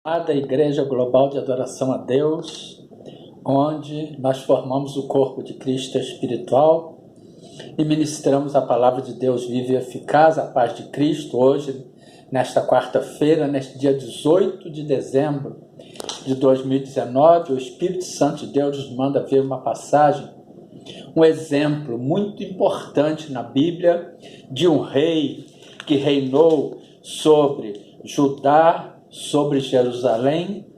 Da Igreja Global de Adoração a Deus, onde nós formamos o corpo de Cristo espiritual e ministramos a palavra de Deus viva e eficaz, a paz de Cristo, hoje, nesta quarta-feira, neste dia 18 de dezembro de 2019, o Espírito Santo de Deus nos manda ver uma passagem, um exemplo muito importante na Bíblia de um rei que reinou sobre Judá, sobre Jerusalém,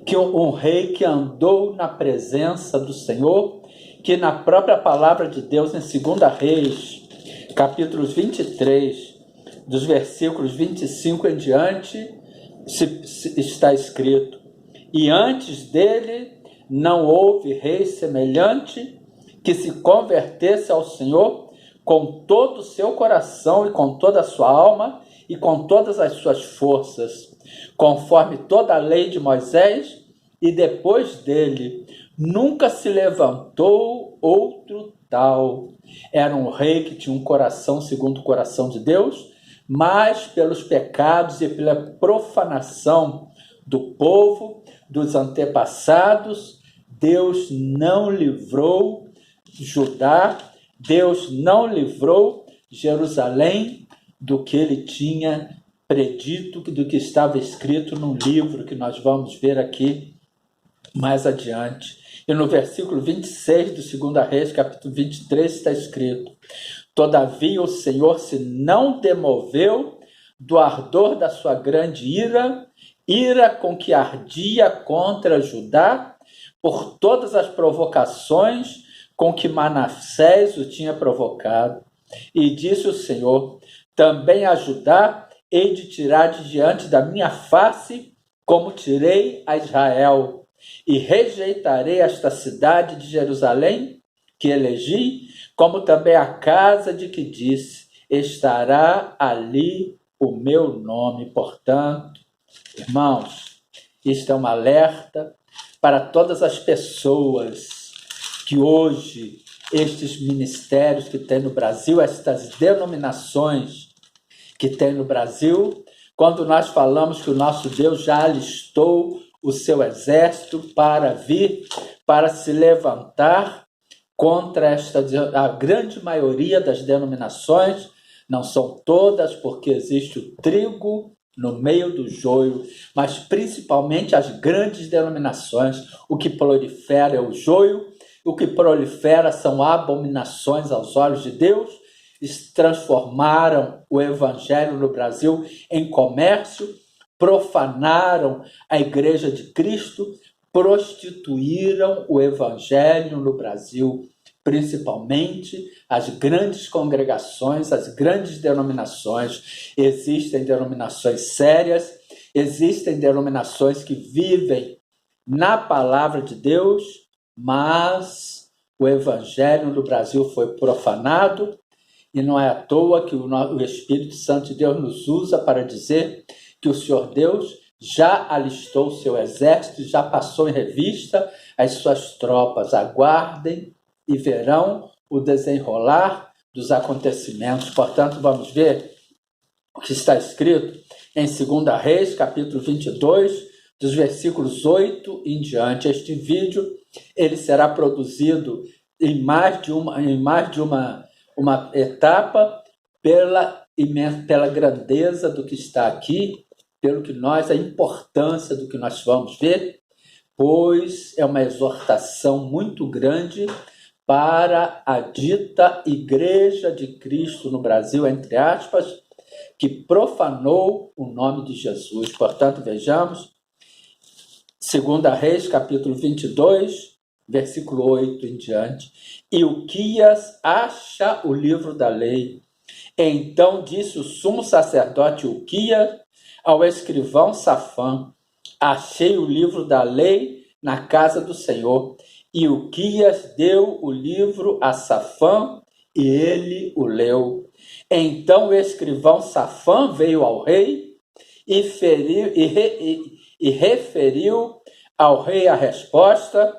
que um rei que andou na presença do Senhor, que na própria palavra de Deus, em 2 Reis, capítulos 23, dos versículos 25 em diante, está escrito: e antes dele não houve rei semelhante que se convertesse ao Senhor com todo o seu coração e com toda a sua alma e com todas as suas forças, conforme toda a lei de Moisés, e depois dele nunca se levantou outro tal. Era um rei que tinha um coração segundo o coração de Deus, mas pelos pecados e pela profanação do povo, dos antepassados, Deus não livrou Judá, Deus não livrou Jerusalém do que ele tinha predito, do que estava escrito num livro que nós vamos ver aqui mais adiante. E no versículo 26 do 2 Reis, capítulo 23, está escrito: todavia o Senhor se não demoveu do ardor da sua grande ira com que ardia contra Judá, por todas as provocações com que Manassés o tinha provocado. E disse o Senhor: também a Judá hei de tirar de diante da minha face, como tirei a Israel, e rejeitarei esta cidade de Jerusalém, que elegi, como também a casa de que disse: estará ali o meu nome. Portanto, irmãos, isto é um alerta para todas as pessoas que hoje, estes ministérios que tem no Brasil, estas denominações que tem no Brasil, quando nós falamos que o nosso Deus já alistou o seu exército para vir, para se levantar contra a grande maioria das denominações, não são todas, porque existe o trigo no meio do joio, mas principalmente as grandes denominações. O que prolifera é o joio, o que prolifera são abominações aos olhos de Deus. Transformaram o evangelho no Brasil em comércio, profanaram a igreja de Cristo, prostituíram o evangelho no Brasil, principalmente as grandes congregações, as grandes denominações. Existem denominações sérias, existem denominações que vivem na palavra de Deus, mas o evangelho no Brasil foi profanado, e não é à toa que o Espírito Santo de Deus nos usa para dizer que o Senhor Deus já alistou o seu exército, já passou em revista as suas tropas. Aguardem e verão o desenrolar dos acontecimentos. Portanto, vamos ver o que está escrito em 2 Reis, capítulo 22, dos versículos 8 em diante. Este vídeo ele será produzido em mais de uma etapa pela grandeza do que está aqui, a importância do que nós vamos ver, pois é uma exortação muito grande para a dita Igreja de Cristo no Brasil, entre aspas, que profanou o nome de Jesus. Portanto, vejamos, 2 Reis, capítulo 22, versículo 8 em diante. Ilquias acha o livro da lei. Então disse o sumo sacerdote Ilquias ao escrivão Safã: achei o livro da lei na casa do Senhor. E Ilquias deu o livro a Safã e ele o leu. Então o escrivão Safã veio ao rei e referiu ao rei a resposta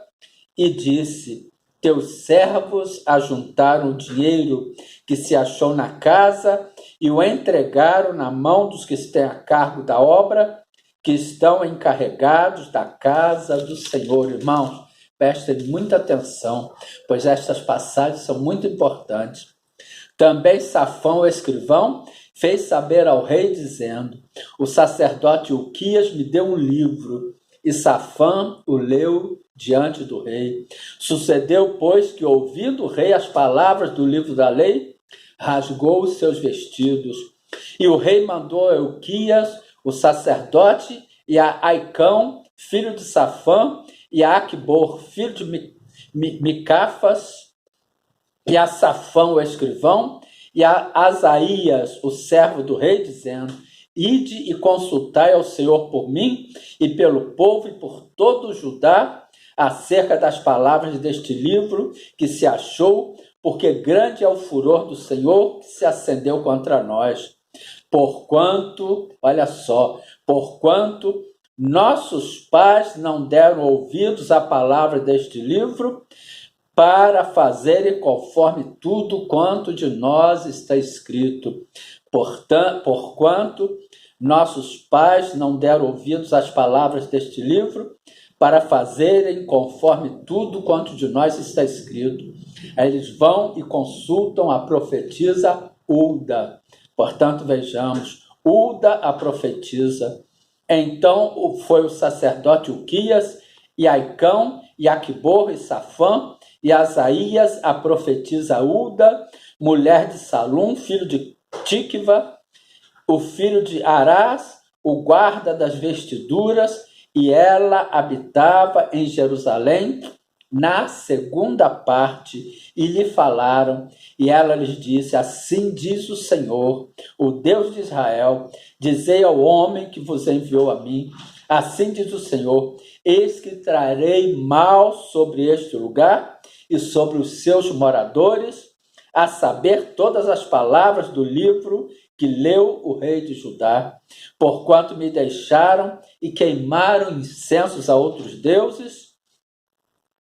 e disse: teus servos ajuntaram o dinheiro que se achou na casa e o entregaram na mão dos que têm a cargo da obra, que estão encarregados da casa do Senhor. Irmãos, prestem muita atenção, pois estas passagens são muito importantes. Também Safã, o escrivão, fez saber ao rei, dizendo: o sacerdote Uquias me deu um livro, e Safã o leu diante do rei. Sucedeu, pois, que, ouvindo o rei as palavras do livro da lei, rasgou os seus vestidos. E o rei mandou a Uquias, o sacerdote, e a Aicão, filho de Safã, e a Aquibor, filho de Micafas, e a Safã, o escrivão, e a Asaías, o servo do rei, dizendo: ide e consultai ao Senhor por mim e pelo povo e por todo o Judá acerca das palavras deste livro que se achou, porque grande é o furor do Senhor que se acendeu contra nós. Porquanto, olha só, porquanto nossos pais não deram ouvidos à palavra deste livro, para fazerem conforme tudo quanto de nós está escrito. Porquanto nossos pais não deram ouvidos às palavras deste livro, para fazerem conforme tudo quanto de nós está escrito. Aí eles vão e consultam a profetisa Hulda. Portanto, vejamos, Hulda, a profetisa. Então foi o sacerdote Uquias, e Aicão, e Aquibor, e Safã, e Asaías, a profetisa Hulda, mulher de Salum, filho de Tikva, o filho de Arás, o guarda das vestiduras, e ela habitava em Jerusalém, na segunda parte, e lhe falaram, e ela lhes disse: assim diz o Senhor, o Deus de Israel, dizei ao homem que vos enviou a mim, assim diz o Senhor, eis que trarei mal sobre este lugar e sobre os seus moradores, a saber, todas as palavras do livro que leu o rei de Judá, porquanto me deixaram e queimaram incensos a outros deuses,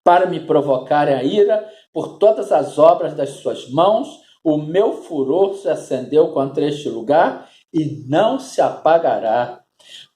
para me provocarem a ira por todas as obras das suas mãos, o meu furor se acendeu contra este lugar e não se apagará.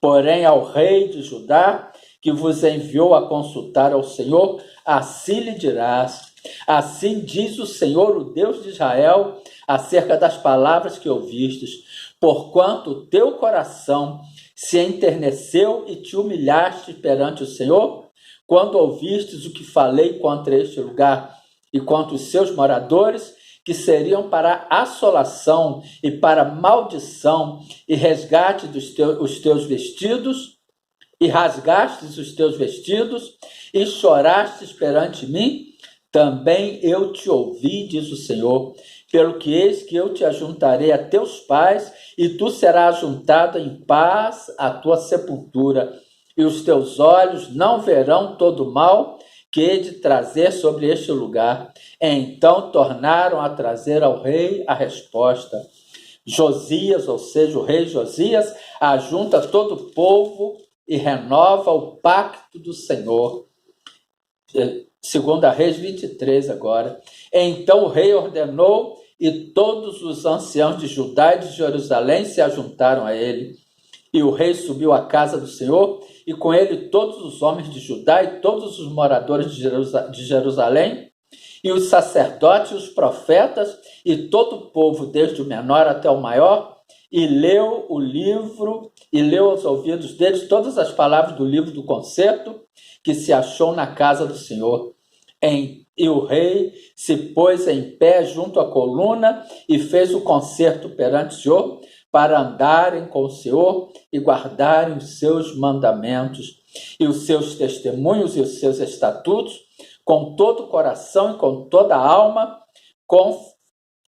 Porém, ao rei de Judá, que vos enviou a consultar ao Senhor, assim lhe dirás: assim diz o Senhor, o Deus de Israel, acerca das palavras que ouvistes, porquanto o teu coração se enterneceu e te humilhaste perante o Senhor, quando ouvistes o que falei contra este lugar e contra os seus moradores, que seriam para assolação e para maldição, e resgate os teus vestidos, e rasgastes os teus vestidos, e chorastes perante mim, também eu te ouvi, diz o Senhor, pelo que eis que eu te ajuntarei a teus pais, e tu serás ajuntado em paz à tua sepultura, e os teus olhos não verão todo o mal que hei de trazer sobre este lugar. Então tornaram a trazer ao rei a resposta. Josias, ou seja, o rei Josias, ajunta todo o povo e renova o pacto do Senhor. Segunda Reis 23 agora. Então o rei ordenou, e todos os anciãos de Judá e de Jerusalém se ajuntaram a ele. E o rei subiu à casa do Senhor, e com ele todos os homens de Judá e todos os moradores de Jerusalém, e os sacerdotes e os profetas, e todo o povo, desde o menor até o maior, e leu o livro, e leu aos ouvidos deles todas as palavras do livro do concerto, que se achou na casa do Senhor. E o rei se pôs em pé junto à coluna, e fez o concerto perante o Senhor, para andarem com o Senhor e guardarem os seus mandamentos e os seus testemunhos e os seus estatutos, com todo o coração e com toda a alma,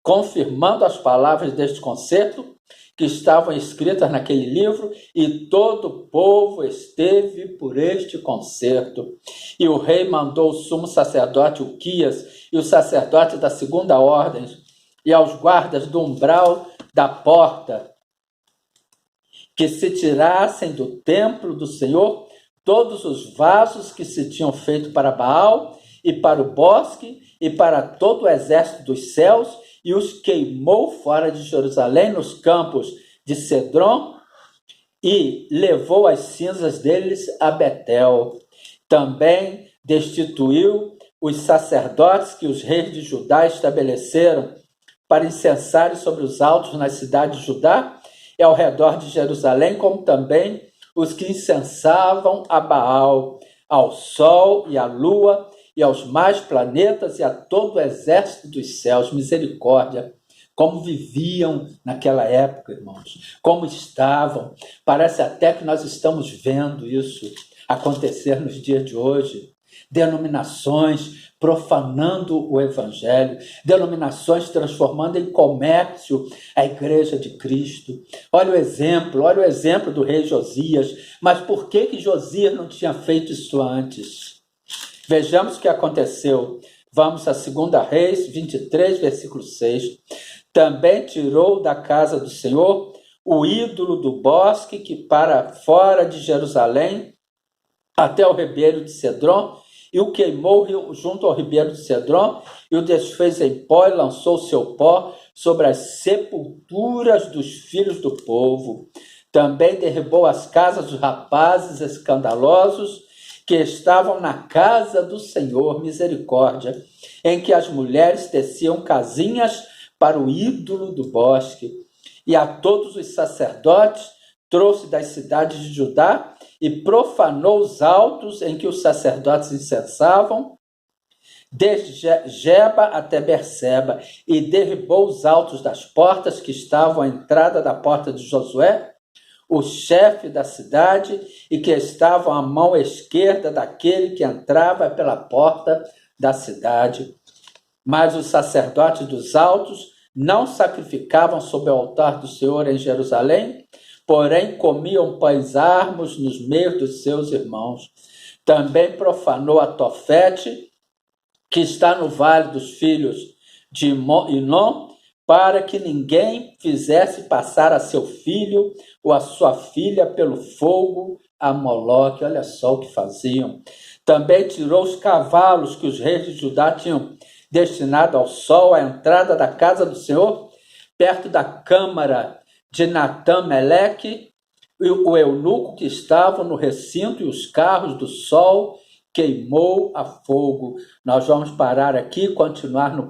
confirmando as palavras deste concerto que estavam escritas naquele livro, e todo o povo esteve por este concerto. E o rei mandou o sumo sacerdote Uquias e o sacerdote da segunda ordem e aos guardas do umbral da porta, que se tirassem do templo do Senhor todos os vasos que se tinham feito para Baal e para o bosque e para todo o exército dos céus, e os queimou fora de Jerusalém, nos campos de Cedron e levou as cinzas deles a Betel. Também destituiu os sacerdotes que os reis de Judá estabeleceram para incensarem sobre os altos nas cidades de Judá e ao redor de Jerusalém, como também os que incensavam a Baal, ao sol e à lua e aos mais planetas e a todo o exército dos céus. Misericórdia! Como viviam naquela época, irmãos, como estavam. Parece até que nós estamos vendo isso acontecer nos dias de hoje. Denominações profanando o evangelho, denominações transformando em comércio a igreja de Cristo. Olha o exemplo do rei Josias. Mas por que Josias não tinha feito isso antes? Vejamos o que aconteceu. Vamos a 2 Reis 23, versículo 6. Também tirou da casa do Senhor o ídolo do bosque que para fora de Jerusalém até o ribeiro de Cedron, e o queimou junto ao ribeiro de Cedron, e o desfez em pó e lançou seu pó sobre as sepulturas dos filhos do povo. Também derribou as casas dos rapazes escandalosos que estavam na casa do Senhor, misericórdia, em que as mulheres teciam casinhas para o ídolo do bosque. E a todos os sacerdotes trouxe das cidades de Judá e profanou os altos em que os sacerdotes incensavam, desde Geba até Berseba, e derribou os altos das portas que estavam à entrada da porta de Josué, o chefe da cidade, e que estavam à mão esquerda daquele que entrava pela porta da cidade. Mas os sacerdotes dos altos não sacrificavam sobre o altar do Senhor em Jerusalém, porém comiam pães armos nos meios dos seus irmãos. Também profanou a Tofete, que está no vale dos filhos de Inom, para que ninguém fizesse passar a seu filho ou a sua filha pelo fogo a Moloque. Olha só o que faziam. Também tirou os cavalos que os reis de Judá tinham destinado ao sol, à entrada da casa do Senhor, perto da câmara de Natã-Meleque, o eunuco que estava no recinto, e os carros do sol queimou a fogo. Nós vamos parar aqui e continuar no